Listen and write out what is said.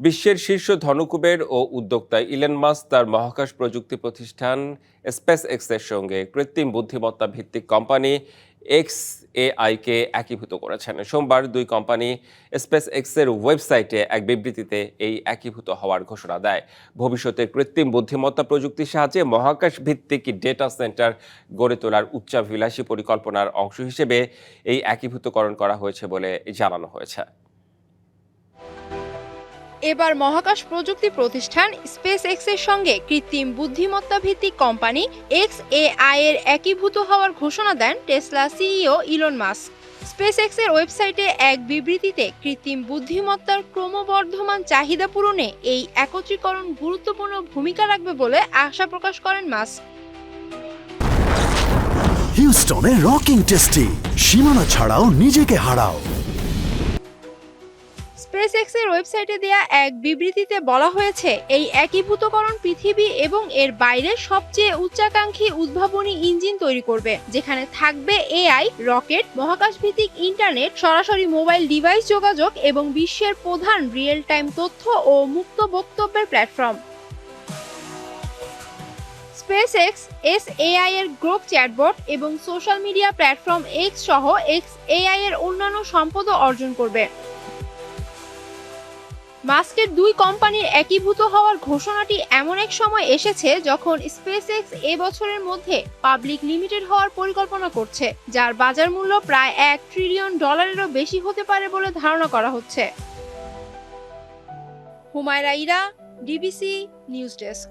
বিশ্বের শীর্ষ ধনকুবের ও উদ্যোক্তা ইলন মাস্ক তার মহাকাশ প্রযুক্তি প্রতিষ্ঠান স্পেস এক্সের সঙ্গে কৃত্রিম বুদ্ধিমত্তা ভিত্তিক কোম্পানি XAI-কে একীভূত করেছেন। সোমবার দুই কোম্পানি স্পেস এক্সের ওয়েবসাইটে এক বিবৃতিতে এই একীভূত হওয়ার ঘোষণা দেয়। ভবিষ্যতে কৃত্রিম বুদ্ধিমত্তা প্রযুক্তির সাহায্যে মহাকাশ ভিত্তিক ডেটা সেন্টার গড়ে তোলার উচ্চাভিলাষী পরিকল্পনার অংশ হিসেবে এই একীভূতকরণ করা হয়েছে বলে জানানো হয়েছে। এবার মহাকাশ প্রযুক্তি প্রতিষ্ঠান স্পেস এক্সের সঙ্গে কৃত্রিম বুদ্ধিমত্তা ভিত্তিক কোম্পানি XAI এর একীভূত হওয়ার ঘোষণা দেন টেসলা সিইও ইলন মাস্ক। স্পেস এক্সের ওয়েবসাইটে এক বিবৃতিতে কৃত্রিম বুদ্ধিমত্তার ক্রমবর্ধমান চাহিদা পূরণে এই একত্রীকরণ গুরুত্বপূর্ণ ভূমিকা রাখবে বলে আশা প্রকাশ করেন মাস্ক। হিউস্টনে রকিং টেস্টি, সীমানা ছাড়াও নিজেকে হারাও। স্পেস এক্সের ওয়েবসাইটে দেয়া এক বিবৃতিতে বলা হয়েছে, এই একীভূতকরণ পৃথিবী এবং এর বাইরে সবচেয়ে উচ্চাকাঙ্ক্ষী উদ্ভাবনী ইঞ্জিন তৈরি করবে, যেখানে থাকবে এআই, রকেট, মহাকাশ ভিত্তিক ইন্টারনেট, সরাসরি মোবাইল ডিভাইস যোগাযোগ এবং বিশ্বের প্রধান রিয়েল টাইম তথ্য ও মুক্ত বক্তব্যের প্ল্যাটফর্ম। SpaceX XAI এর গ্রোক চ্যাটবট এবং সোশ্যাল মিডিয়া প্ল্যাটফর্ম এক্স সহ XAI এর অন্যান্য সম্পদও অর্জন করবে। মাস্কের দুই কোম্পানির একীভূত হওয়ার ঘোষণাটি এমন এক সময় এসেছে যখন SpaceX এবছরের মধ্যে পাবলিক লিমিটেড হওয়ার পরিকল্পনা করছে, যার বাজার মূল্য প্রায় $1 ট্রিলিয়ন বেশি হতে পারে বলে ধারণা করা হচ্ছে। Humaira Ira, DBC news desk.